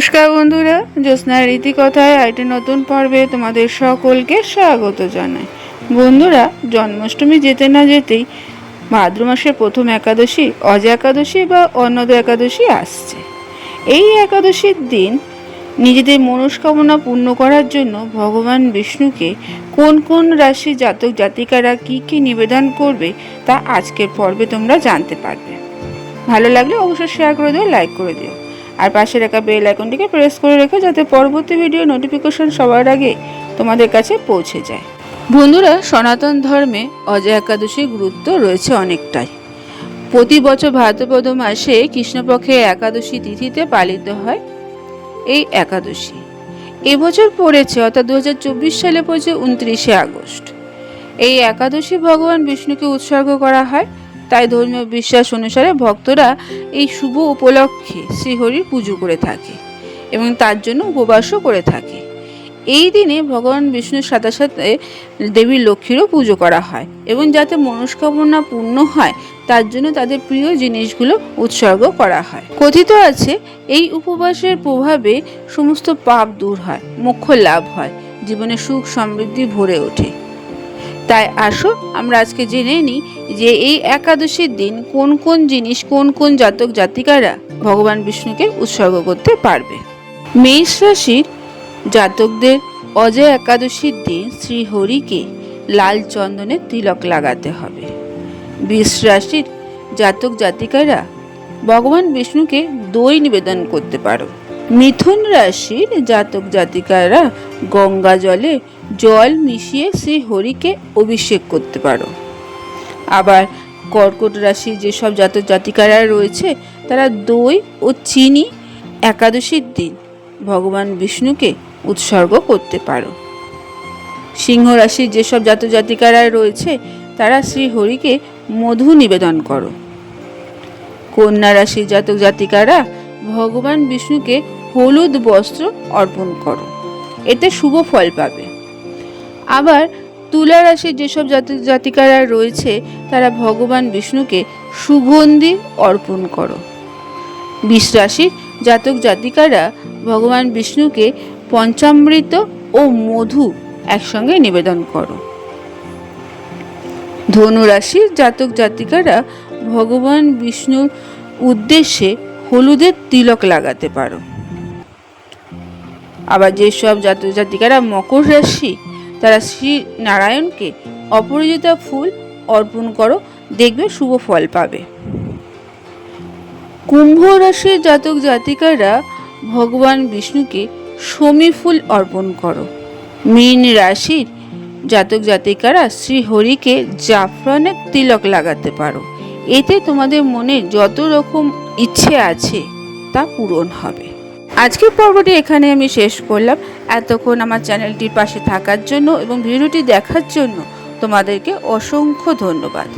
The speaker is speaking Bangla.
নমস্কার বন্ধুরা, জ্যোৎস্নার রীতিকথায় আরেকটি নতুন পর্বে তোমাদের সকলকে স্বাগত জানাই। বন্ধুরা, জন্মাষ্টমী যেতে না যেতেই ভাদ্র মাসের প্রথম একাদশী অজয় একাদশী বা অন্নদা একাদশী আসছে। এই একাদশীর দিন নিজেদের মনস্কামনা পূর্ণ করার জন্য ভগবান বিষ্ণুকে কোন কোন রাশি জাতক জাতিকারা কি কি নিবেদন করবে তা আজকের পর্বে তোমরা জানতে পারবে। ভালো লাগলে অবশ্যই শেয়ার করে দিও, লাইক করে দিও, আর পাশে রাখা বেল আইকনটিকে প্রেস করে রেখো যাতে পরবর্তী ভিডিও নোটিফিকেশন সবার আগে তোমাদের কাছে পৌঁছে যায়। বন্ধুরা, সনাতন ধর্মে অজয় একাদশীর গুরুত্ব রয়েছে অনেকটাই। প্রতি বছর ভাদ্রপদ মাসে কৃষ্ণপক্ষে একাদশী তিথিতে পালিত হয় এই একাদশী। এবছর পড়েছে অর্থাৎ 2024 সালে পড়েছে 29শে আগস্ট। এই একাদশী ভগবান বিষ্ণুকে উৎসর্গ করা হয়। তাই ধর্মীয় বিশ্বাস অনুসারে ভক্তরা এই শুভ উপলক্ষে শ্রীহরির পুজো করে থাকে এবং তার জন্য উপবাসও করে থাকে। এই দিনে ভগবান বিষ্ণুর সাথে সাথে দেবী লক্ষ্মীরও পুজো করা হয় এবং যাতে মনস্কামনা পূর্ণ হয় তার জন্য তাদের প্রিয় জিনিসগুলো উৎসর্গ করা হয়। কথিত আছে এই উপবাসের প্রভাবে সমস্ত পাপ দূর হয়, মোক্ষ লাভ হয়, জীবনে সুখ সমৃদ্ধি ভরে ওঠে। তাই আসো আমরা আজকে জেনে নিই যে এই একাদশীর দিন কোন কোন জিনিস কোন কোন জাতক জাতিকারা ভগবান বিষ্ণুকে উৎসর্গ করতে পারবে। মেষ রাশির জাতকদের অজয় একাদশীর দিন শ্রীহরিকে লাল চন্দনের তিলক লাগাতে হবে। বৃষ রাশির জাতক জাতিকারা ভগবান বিষ্ণুকে দই নিবেদন করতে পারো। মিথুন রাশির জাতক জাতিকারা গঙ্গা জলে জল মিশিয়ে শ্রীহরিকে অভিষেক করতে পারো। আবার কর্কট রাশির যেসব জাতক জাতিকারা রয়েছে তারা দই ও চিনি একাদশীর দিন ভগবান বিষ্ণুকে উৎসর্গ করতে পারো। সিংহ রাশির যেসব জাতক জাতিকারা রয়েছে তারা শ্রীহরিকে মধু নিবেদন করো। কন্যা রাশির জাতক জাতিকারা ভগবান বিষ্ণুকে হলুদ বস্ত্র অর্পণ করো, এতে শুভ ফল পাবে। আবার তুলা রাশির যেসব জাতক জাতিকারা রয়েছে তারা ভগবান বিষ্ণুকে সুগন্ধি অর্পণ করো। বৃষ রাশির জাতক জাতিকারা ভগবান বিষ্ণুকে পঞ্চামৃত ও মধু একসঙ্গে নিবেদন করো। ধনু রাশির জাতক জাতিকারা ভগবান বিষ্ণুর উদ্দেশ্যে হলুদের তিলক লাগাতে পারো। আবার যেসব জাতক জাতিকারা মকর রাশি তারা শ্রী নারায়ণকে অপরাজিতা ফুল অর্পণ করো, দেখবে শুভ ফল পাবে। কুম্ভ রাশির জাতক জাতিকারা ভগবান বিষ্ণুকে শমী ফুল অর্পণ করো। মীন রাশির জাতক জাতিকারা শ্রীহরিকে জাফরানের তিলক লাগাতে পারো, এতে তোমাদের মনে যত রকম ইচ্ছে আছে তা পূরণ হবে। আজকের পর্বটি এখানে আমি শেষ করলাম। এতক্ষণ আমার চ্যানেলটির পাশে থাকার জন্য এবং ভিডিওটি দেখার জন্য তোমাদেরকে অসংখ্য ধন্যবাদ।